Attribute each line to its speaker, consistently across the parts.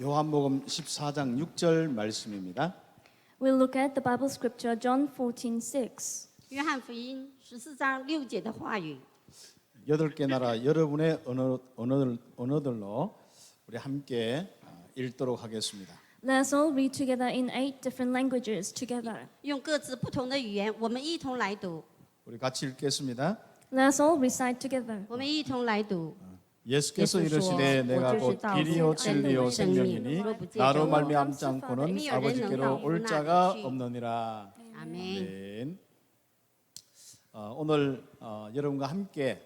Speaker 1: 요한복음 14장 6절 말씀입니다.
Speaker 2: We'll look at the Bible scripture, John 14:6.
Speaker 3: 约翰福音14章6节的话语。
Speaker 1: 8개 나라 여러분의 언어들로 우리 함께 읽도록 하겠습니다.
Speaker 2: Let us all read together in 8 different languages together.
Speaker 3: 用各自不同的语言，我们一同来读。
Speaker 1: 우리 같이 읽겠습니다.
Speaker 2: Let us all recite together.
Speaker 3: 我们一同来读。
Speaker 1: 예수께서 이르시되 내가 곧 길이요 진리요 생명이니 나로 말미암지 않고는 아버지께로 올 자가 없느니라.
Speaker 3: 아멘.
Speaker 1: 오늘 여러분과 함께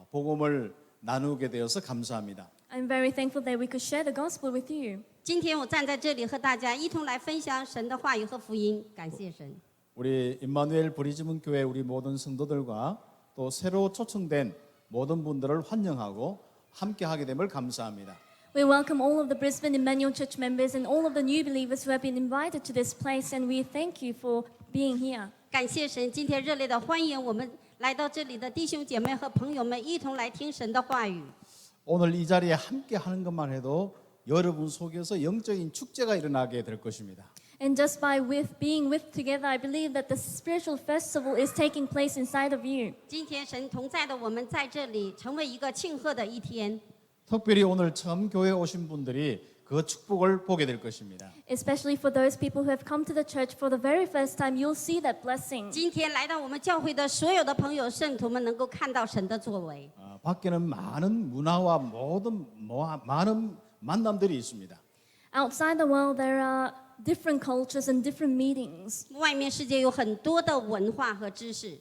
Speaker 1: 복음을 나누게 되어서 감사합니다.
Speaker 2: I'm very thankful that we could share the gospel with you.
Speaker 3: 今天我站在这里和大家一同来分享神的话语和福音，感谢神。
Speaker 1: 우리 임마누엘 브리즈문 교회 우리 모든 성도들과 또 새로 초청된 모든 분들을 환영하고 함께 하게 됨을 감사합니다.
Speaker 2: We welcome all of the Brisbane Emmanuel Church members and all of the new believers who have been invited to this place, and we thank you for being here.
Speaker 3: 感谢神，今天热烈的欢迎我们来到这里的弟兄姐妹和朋友们一同来听神的话语。
Speaker 1: 오늘 이 자리에 함께 하는 것만 해도 여러분 속에서 영적인 축제가 일어나게 될 것입니다.
Speaker 2: And just by being with together, I believe that the spiritual festival is taking place inside of you.
Speaker 3: 今天神同在的我们在这里，成为一个庆贺的一天。
Speaker 1: 특별히 오늘 처음 교회에 오신 분들이 그 축복을 보게 될 것입니다.
Speaker 2: Especially for those people who have come to the church for the very first time, you'll see that blessing.
Speaker 3: 今天来到我们教会的所有的朋友、圣徒们，能够看到神的作为。
Speaker 1: 밖에는 많은 문화와 많은 만남들이 있습니다.
Speaker 2: Outside the world, there are different cultures and different meetings.
Speaker 3: 外面世界有很多的文化和知识，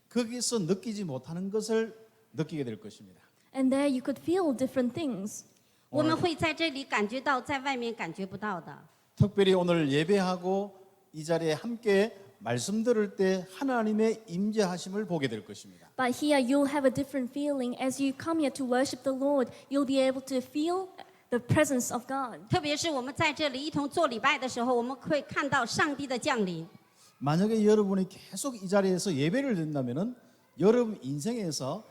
Speaker 1: 거기서 느끼지 못하는 것을 느끼게 될 것입니다.
Speaker 2: And there you could feel different things.
Speaker 3: 我们会在这里感觉到在外面感觉不到的。
Speaker 1: 특별히 오늘 예배하고 이 자리에 함께 말씀 들을 때 하나님의 임재하심을 보게 될 것입니다.
Speaker 2: But here you'll have a different feeling. As you come here to worship the Lord, you'll be able to feel the presence of God.
Speaker 3: 特别是我们在这里一同做礼拜的时候，我们会看到上帝的降临。
Speaker 1: 만약에 여러분이 계속 이 자리에서 예배를 드린다면은 여러분 인생에서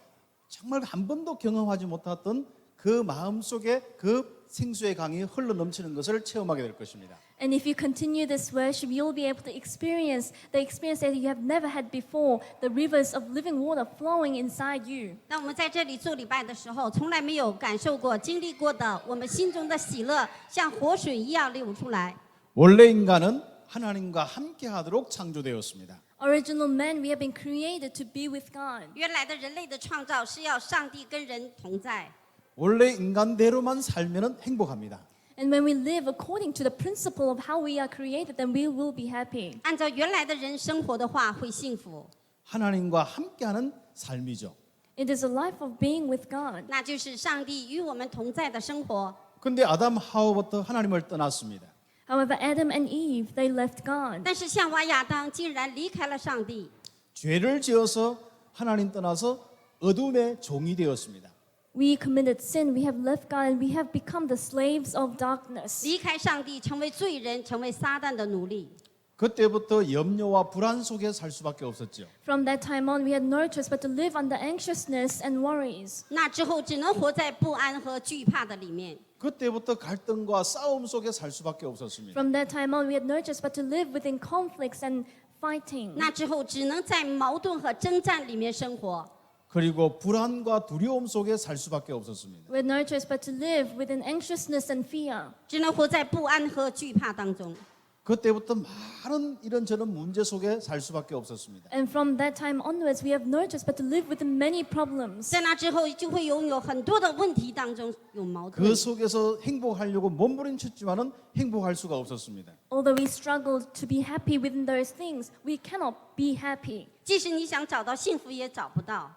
Speaker 1: 정말 한 번도 경험하지 못했던 그 마음속에 그 생수의 강이 흘러 넘치는 것을 체험하게 될 것입니다.
Speaker 2: And if you continue this worship, you'll be able to experience the experience that you have never had before, the rivers of living water flowing inside you.
Speaker 3: 当我们在这里做礼拜的时候，从来没有感受过、经历过的，我们心中的喜乐像活水一样流出来。
Speaker 1: 원래 인간은 하나님과 함께하도록 창조되었습니다.
Speaker 2: Original man, we have been created to be with God.
Speaker 3: 原来的人类的创造是要上帝跟人同在。
Speaker 1: 원래 인간대로만 살면은 행복합니다.
Speaker 2: And when we live according to the principle of how we are created, then we will be happy.
Speaker 3: 按照原来的人生活的话，会幸福。
Speaker 1: 하나님과 함께하는 삶이죠.
Speaker 2: It is a life of being with God.
Speaker 3: 那就是上帝与我们同在的生活。
Speaker 1: 근데 아담 하와부터 하나님을 떠났습니다.
Speaker 2: However, Adam and Eve, they left God.
Speaker 3: 但是夏娃、亚当竟然离开了上帝，
Speaker 1: 죄를 지어서 하나님 떠나서 어둠의 종이 되었습니다.
Speaker 2: We committed sin, we have left God, and we have become the slaves of darkness.
Speaker 3: 离开上帝，成为罪人，成为撒旦的奴隶。
Speaker 1: 그때부터 염려와 불안 속에 살 수밖에 없었죠.
Speaker 2: From that time on, we had no choice but to live under anxiousness and worries.
Speaker 3: 那之后，只能活在不安和惧怕的里面。
Speaker 1: 그때부터 갈등과 싸움 속에 살 수밖에 없었습니다.
Speaker 2: From that time on, we had no choice but to live within conflicts and fighting.
Speaker 3: 那之后，只能在矛盾和征战里面生活。
Speaker 1: 그리고 불안과 두려움 속에 살 수밖에 없었습니다.
Speaker 2: We had no choice but to live within anxiousness and fear.
Speaker 3: 只能活在不安和惧怕当中。
Speaker 1: 그때부터 많은 이런저런 문제 속에 살 수밖에 없었습니다.
Speaker 2: And from that time onwards, we have no choice but to live within many problems.
Speaker 3: 在那之后，就会拥有很多的问题当中有矛盾。
Speaker 1: 그 속에서 행복하려고 몸부림쳤지만은 행복할 수가 없었습니다.
Speaker 2: Although we struggled to be happy within those things, we cannot be happy.
Speaker 3: 即使你想找到幸福，也找不到。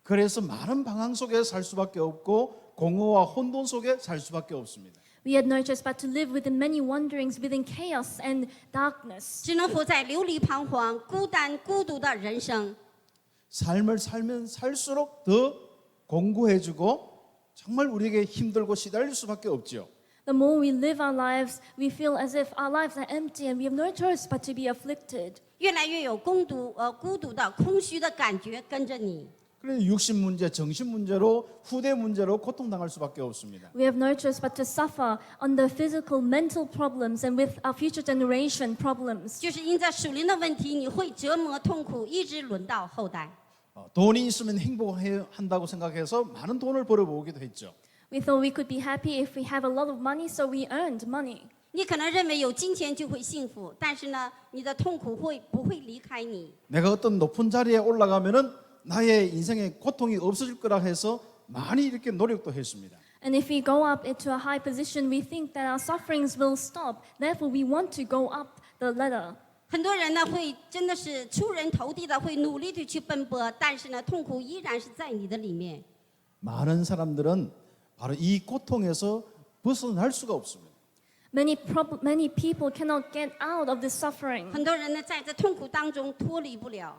Speaker 1: 그래서 많은 방황 속에 살 수밖에 없고 공허와 혼돈 속에 살 수밖에 없습니다.
Speaker 2: We had no choice but to live within many wanderings, within chaos and darkness.
Speaker 3: 只能活在流离彷徨、孤单、孤独的人生。
Speaker 1: 삶을 살면 살수록 더 공고해지고 정말 우리에게 힘들고 시달릴 수밖에 없지요.
Speaker 2: The more we live our lives, we feel as if our lives are empty and we have no choice but to be afflicted.
Speaker 3: 越来越有孤独的、空虚的感觉跟着你。
Speaker 1: 그래서 육신 문제, 정신 문제로 후대 문제로 고통당할 수밖에 없습니다.
Speaker 2: We have no choice but to suffer under physical, mental problems and with our future generation problems.
Speaker 3: 就是因着属灵的问题，你会折磨痛苦，一直轮到后代。
Speaker 1: 돈이 있으면 행복한다고 생각해서 많은 돈을 벌어보기도 했죠.
Speaker 2: We thought we could be happy if we have a lot of money, so we earned money.
Speaker 3: 你可能认为有金钱就会幸福，但是呢，你的痛苦会不会离开你？
Speaker 1: 내가 어떤 높은 자리에 올라가면은 나의 인생에 고통이 없어질 거라 해서 많이 이렇게 노력도 했습니다.
Speaker 2: And if we go up into a high position, we think that our sufferings will stop. Therefore, we want to go up the ladder.
Speaker 3: 很多人呢会真的是出人头地的，会努力的去奔波，但是呢，痛苦依然是在你的里面。
Speaker 1: 많은 사람들은 바로 이 고통에서 벗어날 수가 없습니다.
Speaker 2: Many people cannot get out of this suffering.
Speaker 3: 很多人呢在这痛苦当中脱离不了。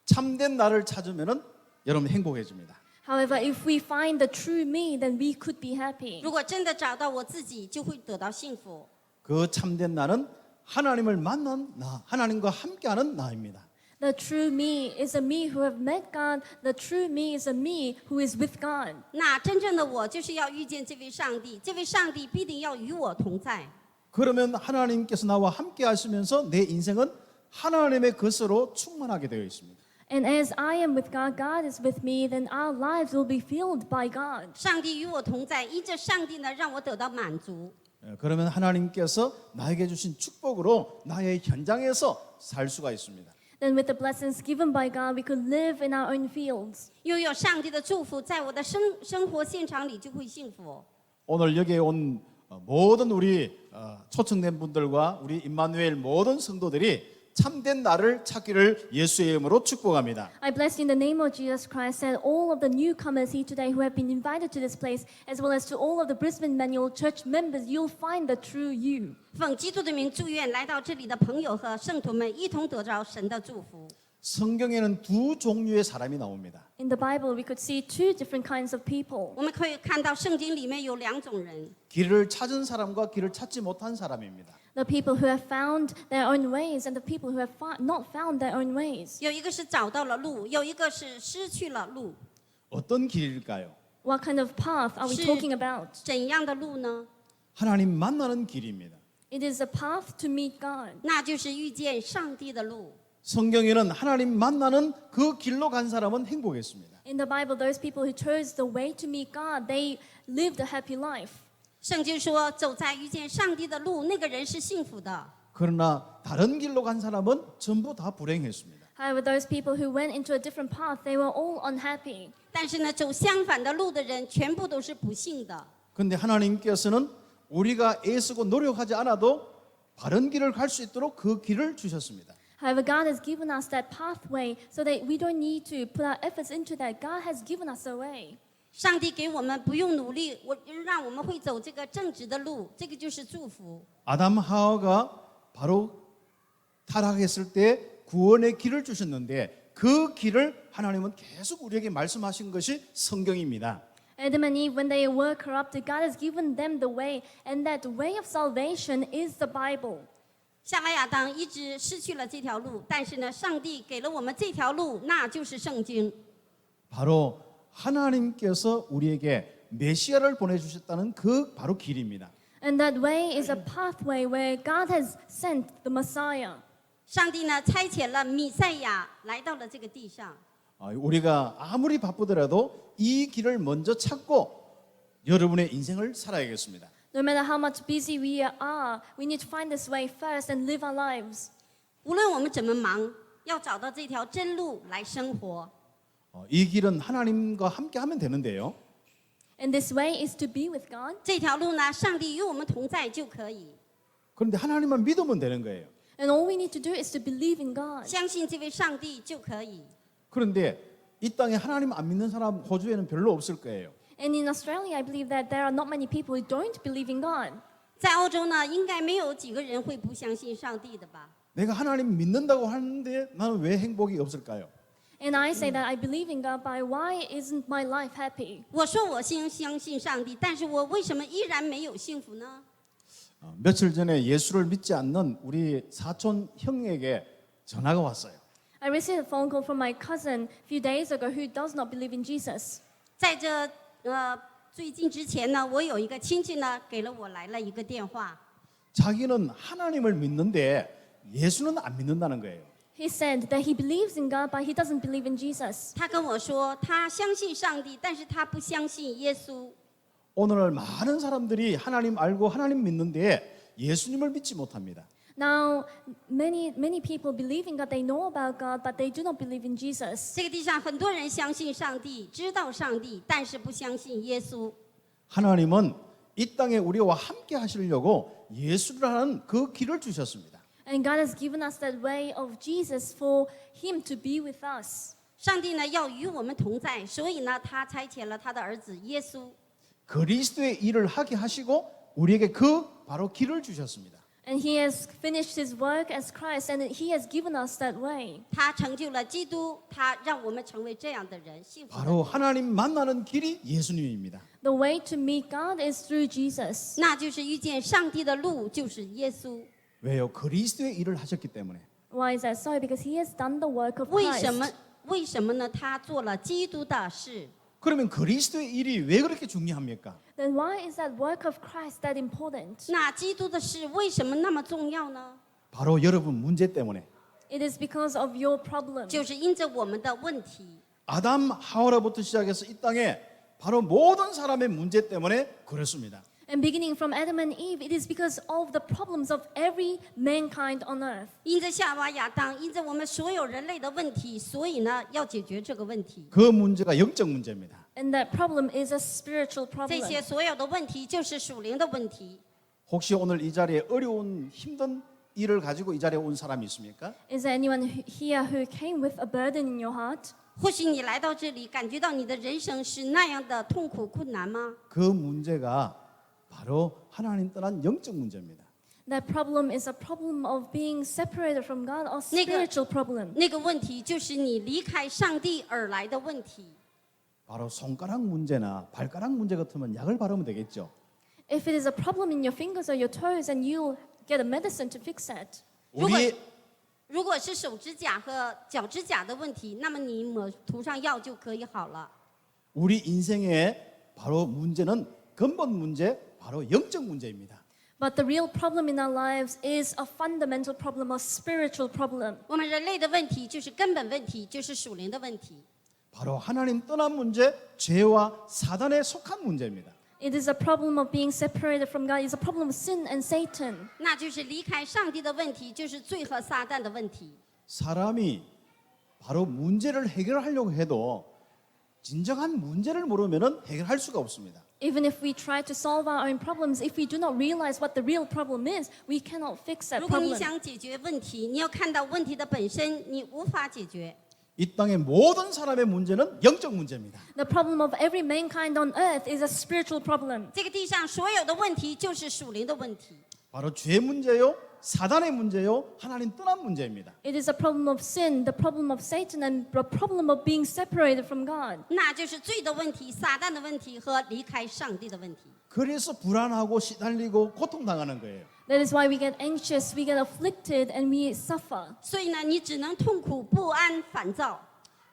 Speaker 1: 참된 나를 찾으면은 여러분 행복해집니다.
Speaker 2: However, if we find the true me, then we could be happy.
Speaker 3: 如果真的找到我自己，就会得到幸福。
Speaker 1: 그 참된 나는 하나님을 만난 나, 하나님과 함께하는 나입니다.
Speaker 2: The true me is a me who have met God. The true me is a me who is with God.
Speaker 3: 那真正的我就是要遇见这位上帝，这位上帝必定要与我同在。
Speaker 1: 그러면 하나님께서 나와 함께 하시면서 내 인생은 하나님의 것으로 충만하게 되어 있습니다.
Speaker 2: And as I am with God, God is with me, then our lives will be filled by God.
Speaker 3: 上帝与我同在，依着上帝呢，让我得到满足。
Speaker 1: 그러면 하나님께서 나에게 주신 축복으로 나의 현장에서 살 수가 있습니다.
Speaker 2: Then with the blessings given by God, we could live in our own fields.
Speaker 3: 拥有上帝的祝福，在我的生活现场里就会幸福。
Speaker 1: 오늘 여기에 온 모든 우리 초청된 분들과 우리 임마누엘 모든 성도들이 참된 나를 찾기를 예수의 이름으로 축복합니다.
Speaker 2: I bless you in the name of Jesus Christ and all of the newcomers here today who have been invited to this place, as well as to all of the Brisbane Manual Church members. You'll find the true you.
Speaker 3: 奉基督的名祝愿来到这里的朋友和圣徒们一同得着神的祝福。
Speaker 1: 성경에는 두 종류의 사람이 나옵니다.
Speaker 2: In the Bible, we could see two different kinds of people.
Speaker 3: 我们可以看到圣经里面有两种人，
Speaker 1: 길을 찾은 사람과 길을 찾지 못한 사람입니다.
Speaker 2: The people who have found their own ways and the people who have not found their own ways.
Speaker 3: 有一个是找到了路，有一个是失去了路。
Speaker 1: 어떤 길일까요?
Speaker 2: What kind of path are we
Speaker 3: 是
Speaker 2: talking about?
Speaker 3: 怎样的路呢？
Speaker 1: 하나님 만나는 길입니다.
Speaker 2: It is a path to meet God.
Speaker 3: 那就是遇见上帝的路。
Speaker 1: 성경에는 하나님 만나는 그 길로 간 사람은 행복했습니다.
Speaker 2: In the Bible, those people who chose the way to meet God, they lived a happy life.
Speaker 3: 圣经说，走在遇见上帝的路，那个人是幸福的。
Speaker 1: 그러나 다른 길로 간 사람은 전부 다 불행했습니다.
Speaker 2: However, those people who went into a different path, they were all unhappy.
Speaker 3: 但是呢，走相反的路的人，全部都是不幸的。
Speaker 1: 그런데 하나님께서는 우리가 애쓰고 노력하지 않아도 바른 길을 갈 수 있도록 그 길을 주셨습니다.
Speaker 2: However, God has given us that pathway so that we don't need to put our efforts into that. God has given us a way.
Speaker 3: 上帝给我们不用努力，让我们会走这个正直的路，这个就是祝福。
Speaker 1: 아담 하와가 바로 타락했을 때 구원의 길을 주셨는데 그 길을 하나님은 계속 우리에게 말씀하신 것이 성경입니다.
Speaker 2: Adam and Eve, when they were corrupted, God has given them the way, and that way of salvation is the Bible.
Speaker 3: 夏娃亚当一直失去了这条路，但是呢，上帝给了我们这条路，那就是圣经。
Speaker 1: 바로 하나님께서 우리에게 메시아를 보내주셨다는 그 바로 길입니다.
Speaker 2: And that way is a pathway where God has sent the Messiah.
Speaker 3: 上帝呢，差遣了弥赛亚来到了这个地上。
Speaker 1: 우리가 아무리 바쁘더라도 이 길을 먼저 찾고 여러분의 인생을 살아야겠습니다.
Speaker 2: No matter how much busy we are, we need to find this way first and live our lives.
Speaker 3: 无论我们怎么忙，要找到这条真路来生活。
Speaker 1: 이 길은 하나님과 함께 하면 되는데요.
Speaker 2: And this way is to be with God.
Speaker 3: 这条路呢，上帝与我们同在就可以。
Speaker 1: 그런데 하나님만 믿으면 되는 거예요.
Speaker 2: And all we need to do is to believe in God.
Speaker 3: 相信这位上帝就可以。
Speaker 1: 그런데 이 땅에 하나님 안 믿는 사람 호주에는 별로 없을 거예요.
Speaker 2: And in Australia, I believe that there are not many people who don't believe in God.
Speaker 3: 在欧洲呢，应该没有几个人会不相信上帝的吧？
Speaker 1: 내가 하나님 믿는다고 하는데 나는 왜 행복이 없을까요?
Speaker 2: And I say that I believe in God, but why isn't my life happy?
Speaker 3: 我说我相信上帝，但是我为什么依然没有幸福呢？
Speaker 1: 며칠 전에 예수를 믿지 않는 우리 사촌 형에게 전화가 왔어요.
Speaker 2: I received a phone call from my cousin a few days ago who does not believe in Jesus.
Speaker 3: 在这最近之前呢，我有一个亲戚呢给了我来了一个电话，
Speaker 1: 자기는 하나님을 믿는데 예수는 안 믿는다는 거예요.
Speaker 2: He said that he believes in God, but he doesn't believe in Jesus.
Speaker 3: 他跟我说他相信上帝，但是他不相信耶稣。
Speaker 1: 오늘날 많은 사람들이 하나님 알고 하나님 믿는데 예수님을 믿지 못합니다.
Speaker 2: Now, many people believe in God, they know about God, but they do not believe in Jesus.
Speaker 3: 这个地上很多人相信上帝，知道上帝，但是不相信耶稣。
Speaker 1: 하나님은 이 땅에 우리와 함께 하시려고 예수라는 그 길을 주셨습니다.
Speaker 2: And God has given us that way of Jesus for him to be with us.
Speaker 3: 上帝呢要与我们同在，所以呢他差遣了他的儿子耶稣。
Speaker 1: 그리스도의 일을 하게 하시고 우리에게 그 바로 길을 주셨습니다.
Speaker 2: And he has finished his work as Christ, and he has given us that way.
Speaker 3: 他成就了基督，他让我们成为这样的人，幸福的
Speaker 1: 바로
Speaker 3: 人。
Speaker 1: 하나님 만나는 길이 예수님입니다.
Speaker 2: The way to meet God is through Jesus.
Speaker 3: 那就是遇见上帝的路，就是耶稣。
Speaker 1: 왜요? 그리스도의 일을 하셨기 때문에.
Speaker 2: Why is that so? Because he has done the work of
Speaker 3: 为什么
Speaker 2: Christ. ？
Speaker 3: 为什么呢？他做了基督的事。
Speaker 1: 그러면 그리스도의 일이 왜 그렇게 중요합니까?
Speaker 2: Then why is that work of Christ that important?
Speaker 3: 那基督的事为什么那么重要呢？
Speaker 1: 바로 여러분 문제 때문에.
Speaker 2: It is because of your problem.
Speaker 3: 就是因着我们的问题。
Speaker 1: 아담 하와로부터 시작해서 이 땅에 바로 모든 사람의 문제 때문에 그렇습니다.
Speaker 2: And beginning from Adam and Eve, it is because of the problems of every mankind on earth.
Speaker 3: 因着夏娃、亚当，因着我们所有人类的问题，所以呢，要解决这个问题。
Speaker 1: 그 문제가 영적 문제입니다.
Speaker 2: And that problem is a spiritual
Speaker 3: 这
Speaker 2: problem.
Speaker 3: 些所有的问题就是属灵的问题。
Speaker 1: 혹시 오늘 이 자리에 어려운 힘든 일을 가지고 이 자리에 온 사람이 있습니까?
Speaker 2: Is there anyone here who came with a burden in your heart?
Speaker 3: 或许你来到这里，感觉到你的人生是那样的痛苦困难吗？
Speaker 1: 그 문제가 바로 하나님 떠난 영적 문제입니다.
Speaker 2: That problem is a problem of being separated from God or spiritual problem.
Speaker 3: 那个问题就是你离开上帝而来的问题。
Speaker 1: 바로 손가락 문제나 발가락 문제 같으면 약을 바르면 되겠죠.
Speaker 2: If it is a problem in your fingers or your toes, and you'll get a medicine to fix it.
Speaker 1: 우리
Speaker 3: 如果是手指甲和脚指甲的问题，那么你涂上药就可以好了。
Speaker 1: 우리 인생의 바로 문제는 근본 문제, 바로 영적 문제입니다.
Speaker 2: But the real problem in our lives is a fundamental problem, a spiritual problem.
Speaker 3: 我们人类的问题就是根本问题，就是属灵的问题。
Speaker 1: 바로 하나님 떠난 문제, 죄와 사단에 속한 문제입니다.
Speaker 2: It is a problem of being separated from God. It's a problem of sin and Satan.
Speaker 3: 那就是离开上帝的问题，就是罪和撒旦的问题。
Speaker 1: 사람이 바로 문제를 해결하려고 해도 진정한 문제를 모르면 해결할 수가 없습니다.
Speaker 2: Even if we try to solve our own problems, if we do not realize what the real problem is, we cannot fix that
Speaker 3: 如果你
Speaker 2: problem.
Speaker 3: 想解决问题，你要看到问题的本身，你无法解决。
Speaker 1: 이 땅의 모든 사람의 문제는 영적 문제입니다.
Speaker 2: The problem of every mankind on earth is a spiritual problem.
Speaker 3: 这个地上所有的问题就是属灵的问题。
Speaker 1: 바로 죄 문제요, 사단의 문제요, 하나님 떠난 문제입니다.
Speaker 2: It is a problem of sin, the problem of Satan, and the problem of being separated from God.
Speaker 3: 那就是罪的问题、撒旦的问题和离开上帝的问题。
Speaker 1: 그래서 불안하고 시달리고 고통당하는 거예요.
Speaker 2: That is why we get anxious, we get afflicted, and we suffer.
Speaker 3: 所以呢，你只能痛苦、不安、烦躁。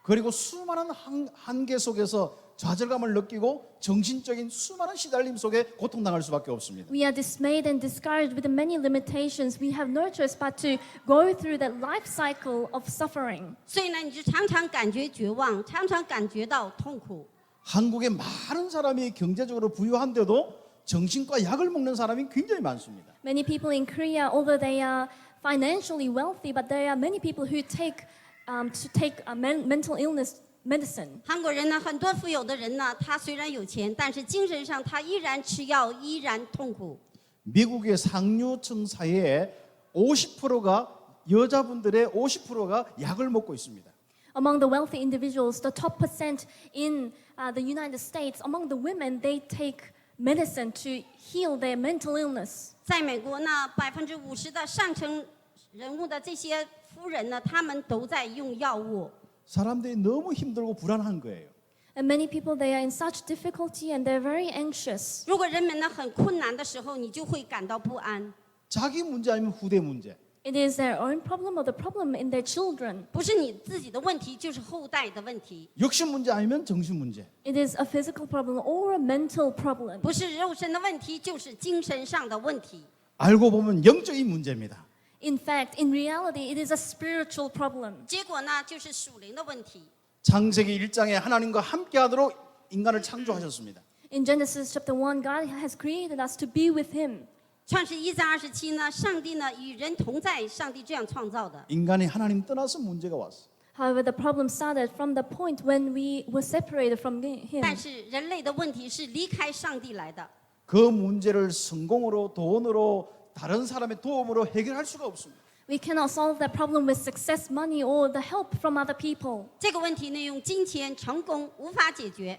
Speaker 1: 그리고 수많은 한계 속에서 좌절감을 느끼고 정신적인 수많은 시달림 속에 고통당할 수밖에 없습니다.
Speaker 2: We are dismayed and discouraged with the many limitations. We have no choice but to go through that life cycle of suffering.
Speaker 3: 所以呢，你就常常感觉绝望，常常感觉到痛苦。
Speaker 1: 한국의 많은 사람이 경제적으로 부유한데도 정신과 약을 먹는 사람이 굉장히 많습니다.
Speaker 2: Many people in Korea, although they are financially wealthy, but there are many people who take mental illness medicine.
Speaker 3: 韩国人呢，很多富有的人呢，他虽然有钱，但是精神上他依然吃药，依然痛苦。
Speaker 1: 미국의 상류층 사회의 50%가 여자분들의 50%가 약을 먹고 있습니다.
Speaker 2: Among the wealthy individuals, the top percent in the United States, among the women, they take medicine to heal their mental illness.
Speaker 3: 在美国呢，50%的上层人物的这些夫人呢，他们都在用药物。
Speaker 1: 사람들이 너무 힘들고 불안한 거예요.
Speaker 2: And many people, they are in such difficulty and they're very anxious.
Speaker 3: 如果人们呢很困难的时候，你就会感到不安。
Speaker 1: 자기 문제 아니면 후대 문제.
Speaker 2: It is their own problem or the problem in their children.
Speaker 3: 不是你自己的问题，就是后代的问题。
Speaker 1: 육신 문제 아니면 정신 문제.
Speaker 2: It is a physical problem or a mental problem.
Speaker 3: 不是肉身的问题，就是精神上的问题。
Speaker 1: 알고 보면 영적인 문제입니다.
Speaker 2: In fact, in reality, it is a spiritual problem.
Speaker 3: 结果呢，就是属灵的问题。
Speaker 1: 창세기 1장에 하나님과 함께하도록 인간을 창조하셨습니다.
Speaker 2: In Genesis chapter 1, God has created us to be with Him.
Speaker 3: 创世1章27呢，上帝呢与人同在，上帝这样创造的。
Speaker 1: 인간이 하나님 떠나서 문제가 왔어.
Speaker 2: However, the problem started from the point when we were separated from Him.
Speaker 3: 但是人类的问题是离开上帝来的，
Speaker 1: 그 문제를 성공으로 돈으로 다른 사람의 도움으로 해결할 수가 없습니다.
Speaker 2: We cannot solve that problem with success, money, or the help from other people.
Speaker 3: 这个问题呢用金钱成功无法解决。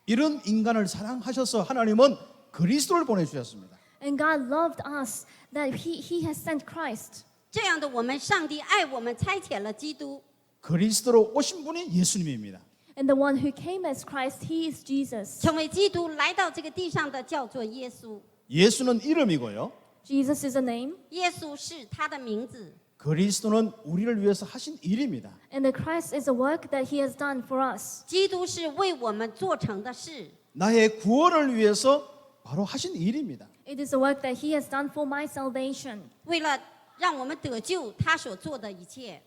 Speaker 1: 이런 인간을 사랑하셔서 하나님은 그리스도를 보내주셨습니다.
Speaker 2: And God loved us that He has sent Christ.
Speaker 3: 这样的我们，上帝爱我们，差遣了基督。
Speaker 1: 그리스도로 오신 분이 예수님입니다.
Speaker 2: And the one who came as Christ, He is Jesus.
Speaker 3: 成为基督来到这个地上的叫做耶稣，
Speaker 1: 예수는 이름이고요.
Speaker 2: Jesus is a name,
Speaker 3: 耶稣是他的名字，
Speaker 1: 그리스도는 우리를 위해서 하신 일입니다.
Speaker 2: and the Christ is a work that He has done for us.
Speaker 3: 基督是为我们做成的事，
Speaker 1: 나의 구원을 위해서 바로 하신 일입니다.
Speaker 2: It is a work that He has done for my salvation.
Speaker 3: 为了让我们得救，他所做的一切。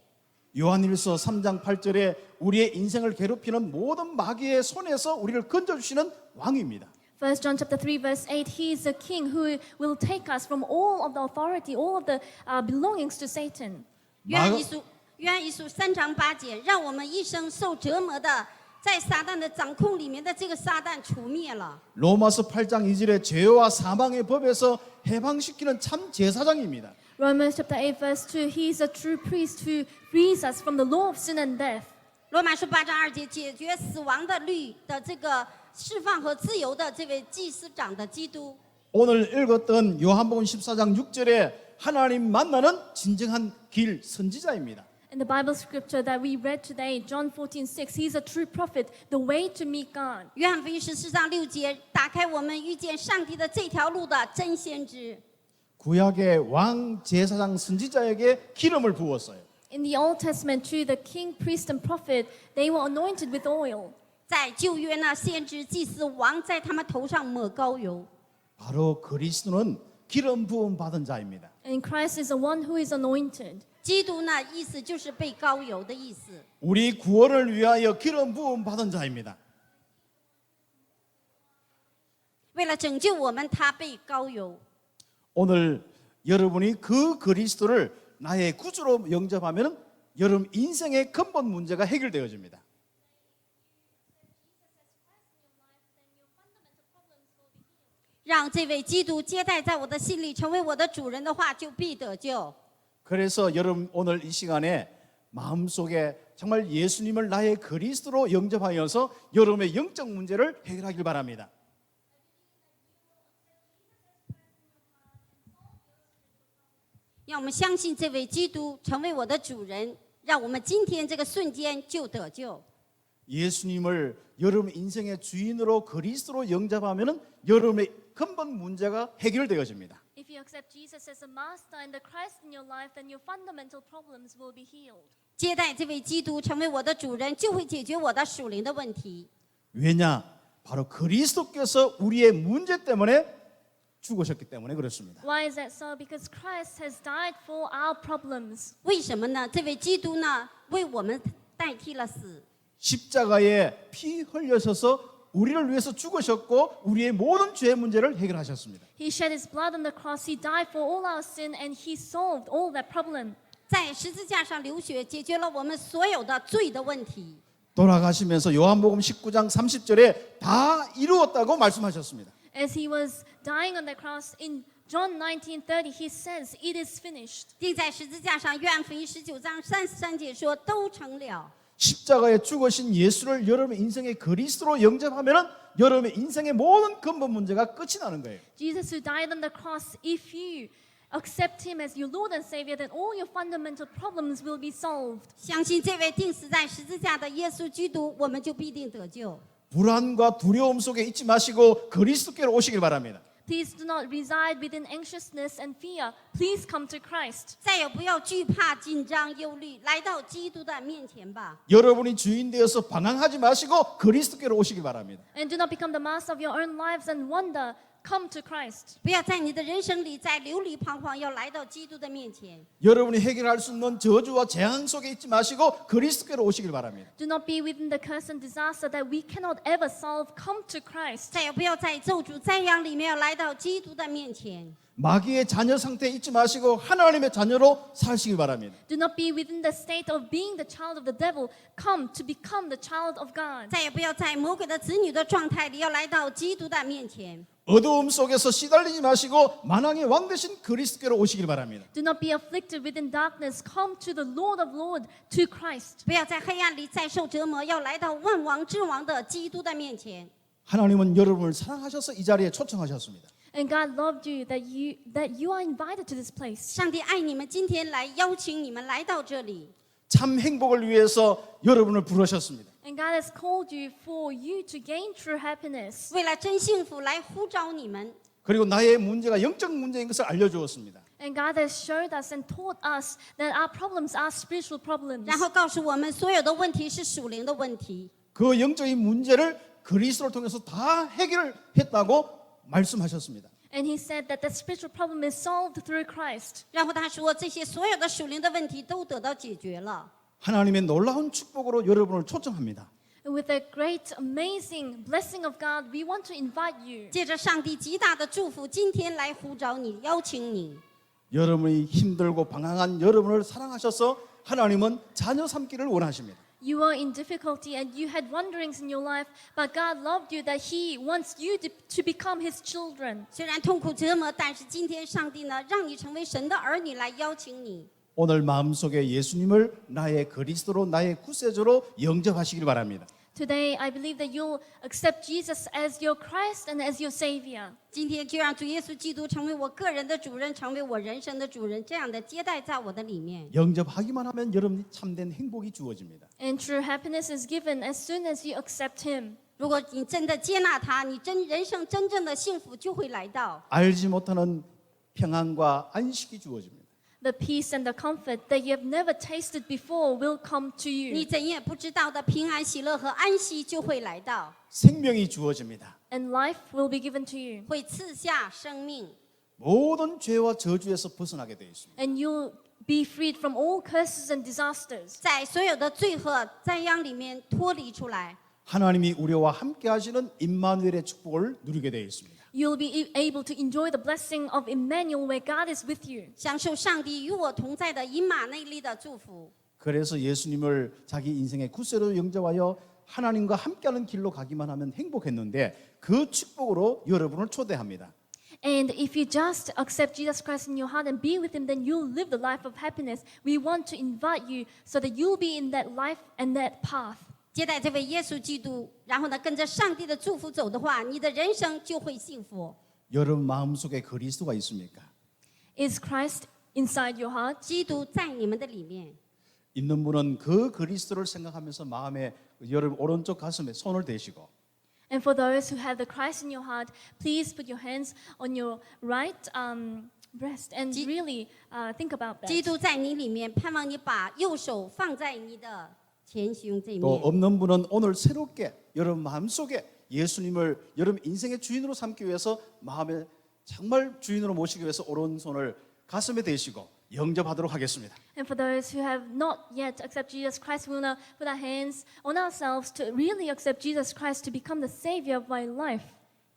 Speaker 1: 요한일서 3장 8절에 우리의 인생을 괴롭히는 모든 마귀의 손에서 우리를 건져주시는 왕입니다.
Speaker 2: 1 John chapter 3 verse 8, He is a king who will take us from all of the authority, all of the belongings to Satan.
Speaker 3: 约翰一书3章8节，让我们一生受折磨的，在撒旦的掌控里面的这个撒旦除灭了。
Speaker 1: 로마서 8장 2절에 죄와 사망의 법에서 해방시키는 참 제사장입니다.
Speaker 2: Romans chapter 8 verse 2, He is a true priest who frees us from the law of sin and death.
Speaker 3: 罗马书8章2节，解决死亡的律的这个释放和自由的这位祭司长的基督。
Speaker 1: 오늘 읽었던 요한복음 14장 6절에 하나님 만나는 진정한 길 선지자입니다.
Speaker 2: In the Bible scripture that we read today, John 14:6, He is a true prophet, the way to meet God.
Speaker 3: 约翰福音14章6节，打开我们遇见上帝的这条路的真先知。
Speaker 1: 구약의 왕 제사장 선지자에게 기름을 부었어요.
Speaker 2: In the Old Testament, to the king, priest, and prophet, they were anointed with oil.
Speaker 3: 在旧约呢，先知、祭司、王在他们头上抹膏油。
Speaker 1: 바로 그리스도는 기름 부음 받은 자입니다.
Speaker 2: And Christ is the one who is anointed.
Speaker 3: 基督呢，意思就是被膏油的意思。
Speaker 1: 우리 구원을 위하여 기름 부음 받은 자입니다.
Speaker 3: 为了拯救我们，他被膏油。
Speaker 1: 오늘 여러분이 그 그리스도를 나의 구주로 영접하면 여러분 인생의 근본 문제가 해결되어집니다.
Speaker 3: 让这位基督接待在我的心里，成为我的主人的话，就必得救。
Speaker 1: 그래서 여러분 오늘 이 시간에 마음속에 정말 예수님을 나의 그리스도로 영접하여서 여러분의 영적 문제를 해결하길 바랍니다.
Speaker 3: 让我们相信这位基督成为我的主人，让我们今天这个瞬间就得救。
Speaker 1: 예수님을 여러분 인생의 주인으로 그리스도로 영접하면 여러분의 근본 문제가 해결되어집니다.
Speaker 2: If you accept Jesus as a master and the Christ in your life, then your fundamental problems will be healed.
Speaker 3: 接待这位基督成为我的主人，就会解决我的属灵的问题。
Speaker 1: 왜냐? 바로 그리스도께서 우리의 문제 때문에 죽으셨기 때문에 그렇습니다.
Speaker 2: Why is that so? Because Christ has died for our problems.
Speaker 3: 为什么呢？这位基督呢，为我们代替了死。
Speaker 1: 십자가에 피 흘려셔서 우리를 위해서 죽으셨고 우리의 모든 죄 문제를 해결하셨습니다.
Speaker 2: He shed His blood on the cross. He died for all our sin, and He solved all that problem.
Speaker 3: 在十字架上流血，解决了我们所有的罪的问题。
Speaker 1: 돌아가시면서 요한복음 19장 30절에 다 이루었다고 말씀하셨습니다.
Speaker 2: As He was dying on the cross in John 19:30, He says, "It is finished."
Speaker 3: 钉在十字架上，约翰福音19章33节说：“都成了。”
Speaker 1: 십자가에 죽으신 예수를 여러분의 인생의 그리스도로 영접하면 여러분의 인생의 모든 근본 문제가 끝이 나는 거예요.
Speaker 2: Jesus who died on the cross, if you accept Him as your Lord and Savior, then all your fundamental problems will be solved.
Speaker 3: 相信这位钉死在十字架的耶稣基督，我们就必定得救。
Speaker 1: 불안과 두려움 속에 있지 마시고 그리스도께로 오시길 바랍니다.
Speaker 2: Please do not reside within anxiousness and fear. Please come to Christ.
Speaker 3: 再有不要惧怕、紧张、忧虑，来到基督的面前吧。
Speaker 1: 여러분이 주인 되어서 방황하지 마시고 그리스도께로 오시기 바랍니다.
Speaker 2: And do not become the master of your own lives and wonder. Come to Christ.
Speaker 3: 不要在你的人生里再流离彷徨，要来到基督的面前。
Speaker 1: 여러분이 해결할 수 있는 저주와 재앙 속에 있지 마시고 그리스도께로 오시길 바랍니다.
Speaker 2: Do not be within the curse and disaster that we cannot ever solve. Come to Christ.
Speaker 3: 再也不要在咒诅灾殃里面，要来到基督的面前。
Speaker 1: 마귀의 자녀 상태에 있지 마시고 하나님의 자녀로 사시길 바랍니다.
Speaker 2: Do not be within the state of being the child of the devil. Come to become the child of God.
Speaker 3: 再也不要在魔鬼的子女的状态里，要来到基督的面前。
Speaker 1: 어두움 속에서 시달리지 마시고 만왕의 왕 되신 그리스도께로 오시길 바랍니다.
Speaker 2: Do not be afflicted within darkness. Come to the Lord of Lords, to Christ.
Speaker 3: 不要在黑暗里再受折磨，要来到万王之王的基督的面前。
Speaker 1: 하나님은 여러분을 사랑하셔서 이 자리에 초청하셨습니다.
Speaker 2: And God loved you that you are invited to this place.
Speaker 3: 上帝爱你们，今天来邀请你们来到这里。
Speaker 1: 참 행복을 위해서 여러분을 부르셨습니다.
Speaker 2: And God has called you for you to gain true happiness.
Speaker 3: 为了真幸福来呼召你们。
Speaker 1: 그리고 나의 문제가 영적 문제인 것을 알려주었습니다.
Speaker 2: And God has showed us and taught us that our problems are spiritual problems.
Speaker 3: 然后告诉我们，所有的问题是属灵的问题。
Speaker 1: 그 영적인 문제를 그리스도를 통해서 다 해결했다고 말씀하셨습니다.
Speaker 2: And He said that the spiritual problem is solved through Christ.
Speaker 3: 然后他说，这些所有的属灵的问题都得到解决了。
Speaker 1: 하나님의 놀라운 축복으로 여러분을 초청합니다.
Speaker 2: And with the great, amazing blessing of God, we want to invite you.
Speaker 3: 借着上帝极大的祝福，今天来呼召你，邀请你。
Speaker 1: 여러분이 힘들고 방황한 여러분을 사랑하셔서 하나님은 자녀 삼기를 원하십니다.
Speaker 2: You were in difficulty and you had wanderings in your life, but God loved you that He wants you to become His children.
Speaker 3: 虽然痛苦折磨，但是今天上帝呢，让你成为神的儿女，来邀请你。
Speaker 1: 오늘 마음속에 예수님을 나의 그리스도로 나의 구세주로 영접하시길 바랍니다.
Speaker 2: Today, I believe that you'll accept Jesus as your Christ and as your Savior.
Speaker 3: 今天就让主耶稣基督成为我个人的主人，成为我人生的主人，这样的接待在我的里面。
Speaker 1: 영접하기만 하면 여러분이 참된 행복이 주어집니다.
Speaker 2: And true happiness is given as soon as you accept Him.
Speaker 3: 如果你真的接纳他，你人生真正的幸福就会来到。
Speaker 1: 알지 못하는 평안과 안식이 주어집니다.
Speaker 2: The peace and the comfort that you have never tasted before will come to
Speaker 3: 你
Speaker 2: you.
Speaker 3: 怎也不知道的平安、喜乐和安息就会来到，
Speaker 1: 생명이 주어집니다.
Speaker 2: And life will be given to you.
Speaker 3: 会赐下生命。
Speaker 1: 모든 죄와 저주에서 벗어나게 되어 있습니다.
Speaker 2: And you'll be freed from all curses and disasters.
Speaker 3: 在所有的罪和灾殃里面脱离出来，
Speaker 1: 하나님이 우리와 함께 하시는 임마누엘의 축복을 누리게 되어 있습니다.
Speaker 2: You'll be able to enjoy the blessing of Emmanuel where God is with you.
Speaker 3: 享受上帝与我同在的以马内利的祝福。
Speaker 1: 그래서 예수님을 자기 인생의 구세로 영접하여 하나님과 함께하는 길로 가기만 하면 행복했는데 그 축복으로 여러분을 초대합니다.
Speaker 2: And if you just accept Jesus Christ in your heart and be with Him, then you'll live the life of happiness. We want to invite you so that you'll be in that life and that path.
Speaker 3: 接待这位耶稣基督，然后呢，跟着上帝的祝福走的话，你的人生就会幸福。
Speaker 1: 여러분 마음속에 그리스도가 있습니까?
Speaker 2: Is Christ inside your heart?
Speaker 3: 基督在你们的里面，
Speaker 1: 있는 분은 그 그리스도를 생각하면서 마음에 여러분 오른쪽 가슴에 손을 대시고
Speaker 2: And for those who have the Christ in your heart, please put your hands on your right breast and really think about
Speaker 3: 基
Speaker 2: that.
Speaker 3: 督在你里面，盼望你把右手放在你的前胸这
Speaker 1: 또
Speaker 3: 面。
Speaker 1: 없는 분은 오늘 새롭게 여러분 마음속에 예수님을 여러분 인생의 주인으로 삼기 위해서 마음에 정말 주인으로 모시기 위해서 오른손을 가슴에 대시고 영접하도록 하겠습니다.
Speaker 2: And for those who have not yet accepted Jesus Christ, we want to put our hands on ourselves to really accept Jesus Christ to become the Savior of our life.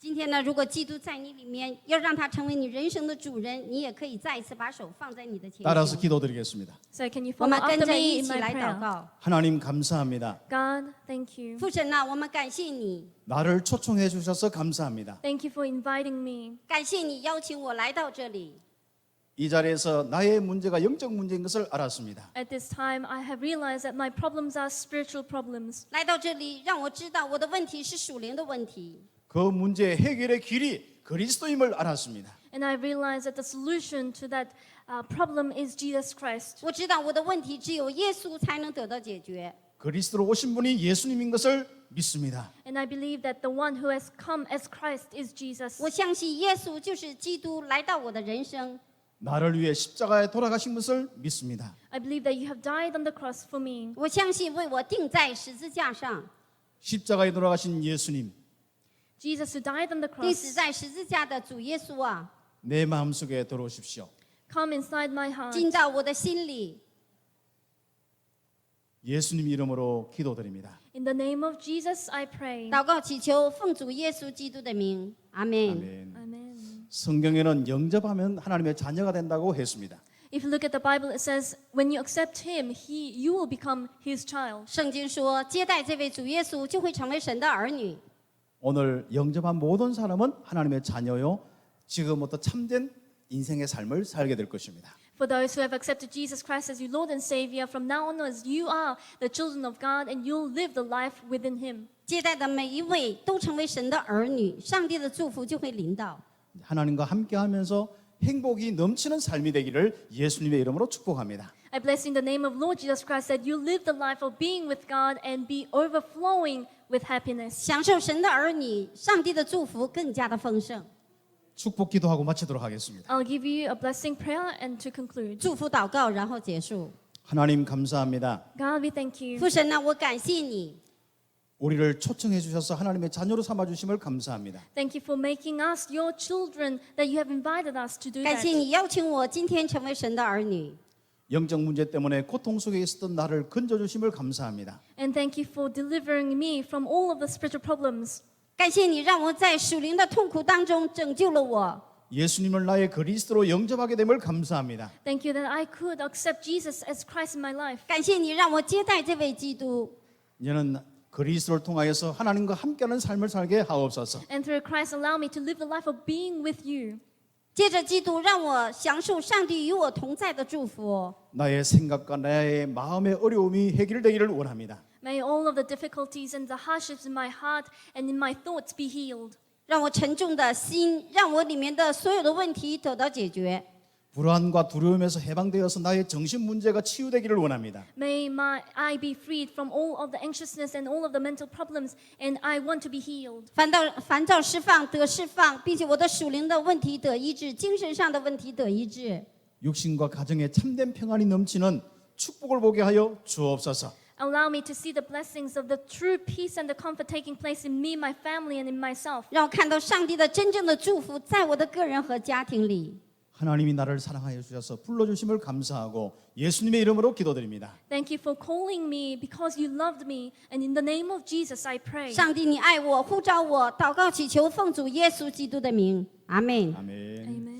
Speaker 3: 今天呢，如果基督在你里面，要让他成为你人生的主人，你也可以再一次把手放在你的前
Speaker 1: 따라서
Speaker 3: 胸。
Speaker 1: 기도드리겠습니다.
Speaker 2: So can you
Speaker 3: 我
Speaker 2: follow
Speaker 3: 们跟
Speaker 2: after
Speaker 3: 着
Speaker 2: me
Speaker 3: 一
Speaker 2: in
Speaker 3: 起
Speaker 2: my
Speaker 3: 来祷
Speaker 2: prayer?
Speaker 3: 告。
Speaker 1: 하나님 감사합니다.
Speaker 2: God, thank you.
Speaker 3: 父神呐，我们感谢你，
Speaker 1: 나를 초청해 주셔서 감사합니다.
Speaker 2: Thank you for inviting me.
Speaker 3: 感谢你邀请我来到这里。
Speaker 1: 이 자리에서 나의 문제가 영적 문제인 것을 알았습니다.
Speaker 2: At this time, I have realized that my problems are spiritual problems.
Speaker 3: 来到这里，让我知道我的问题是属灵的问题。
Speaker 1: 그 문제 해결의 길이 그리스도임을 알았습니다.
Speaker 2: And I realized that the solution to that problem is Jesus Christ.
Speaker 3: 我知道我的问题只有耶稣才能得到解决。
Speaker 1: 그리스도로 오신 분이 예수님인 것을 믿습니다.
Speaker 2: And I believe that the one who has come as Christ is Jesus.
Speaker 3: 我相信耶稣就是基督来到我的人生。
Speaker 1: 나를 위해 십자가에 돌아가신 것을 믿습니다.
Speaker 2: I believe that you have died on the cross for me.
Speaker 3: 我相信为我钉在十字架上，
Speaker 1: 십자가에 돌아가신 예수님,
Speaker 2: Jesus who died on the
Speaker 3: 钉死
Speaker 2: cross,
Speaker 3: 在十字架的主耶稣啊，
Speaker 1: 내 마음속에 들어오십시오.
Speaker 2: come inside my heart.
Speaker 3: 进到我的心里。
Speaker 1: 예수님 이름으로 기도드립니다.
Speaker 2: In the name of Jesus, I pray.
Speaker 3: 祷告祈求，奉主耶稣基督的名，阿门。
Speaker 1: 아멘.
Speaker 2: Amen.
Speaker 1: 성경에는 영접하면 하나님의 자녀가 된다고 했습니다.
Speaker 2: If you look at the Bible, it says, when you accept Him, you will become His child.
Speaker 3: 圣经说，接待这位主耶稣就会成为神的儿女。
Speaker 1: 오늘 영접한 모든 사람은 하나님의 자녀요. 지금부터 참된 인생의 삶을 살게 될 것입니다.
Speaker 2: For those who have accepted Jesus Christ as your Lord and Savior, from now onwards, you are the children of God and you'll live the life within Him.
Speaker 3: 接待的每一位都成为神的儿女，上帝的祝福就会临到。
Speaker 1: 하나님과 함께하면서 행복이 넘치는 삶이 되기를 예수님의 이름으로 축복합니다.
Speaker 2: I bless in the name of Lord Jesus Christ that you live the life of being with God and be overflowing with happiness.
Speaker 3: 享受神的儿女，上帝的祝福更加的丰盛。
Speaker 1: 축복 기도하고 마치도록 하겠습니다.
Speaker 2: I'll give you a blessing prayer and to conclude.
Speaker 3: 祝福祷告，然后结束。
Speaker 1: 하나님 감사합니다.
Speaker 2: God, we thank you.
Speaker 3: 父神呢，我感谢你，
Speaker 1: 우리를 초청해 주셔서 하나님의 자녀로 삼아 주심을 감사합니다.
Speaker 2: Thank you for making us your children, that you have invited us to do
Speaker 3: 感谢
Speaker 2: that.
Speaker 3: 你邀请我今天成为神的儿女。
Speaker 1: 영적 문제 때문에 고통 속에 있었던 나를 건져 주심을 감사합니다.
Speaker 2: And thank you for delivering me from all of the spiritual problems.
Speaker 3: 感谢你让我在属灵的痛苦当中拯救了我。
Speaker 1: 예수님을 나의 그리스도로 영접하게 됨을 감사합니다.
Speaker 2: Thank you that I could accept Jesus as Christ in my life.
Speaker 3: 感谢你让我接待这位基督。
Speaker 1: 이제는 그리스도를 통하여서 하나님과 함께하는 삶을 살게 하옵소서.
Speaker 2: And through Christ, allow me to live the life of being with you.
Speaker 3: 借着基督，让我享受上帝与我同在的祝福。
Speaker 1: 나의 생각과 나의 마음의 어려움이 해결되기를 원합니다.
Speaker 2: May all of the difficulties and the hardships in my heart and in my thoughts be healed.
Speaker 3: 让我沉重的心，让我里面的所有的问题得到解决。
Speaker 1: 불안과 두려움에서 해방되어서 나의 정신 문제가 치유되기를 원합니다.
Speaker 2: May I be freed from all of the anxiousness and all of the mental problems, and I want to be healed.
Speaker 3: 烦躁释放得释放，并且我的属灵的问题得医治，精神上的问题得医治。
Speaker 1: 육신과 가정에 참된 평안이 넘치는 축복을 보게 하여 주옵소서.
Speaker 2: Allow me to see the blessings of the true peace and the comfort taking place in me, my family, and in myself.
Speaker 3: 让我看到上帝的真正的祝福在我的个人和家庭里。
Speaker 1: 하나님이 나를 사랑하여 주셔서 불러주심을 감사하고 예수님의 이름으로 기도드립니다.
Speaker 2: Thank you for calling me because you loved me, and in the name of Jesus I pray.
Speaker 3: 上帝，你爱我，呼召我，祷告祈求，奉主耶稣基督的名，阿门。
Speaker 1: 아멘.
Speaker 2: Amen.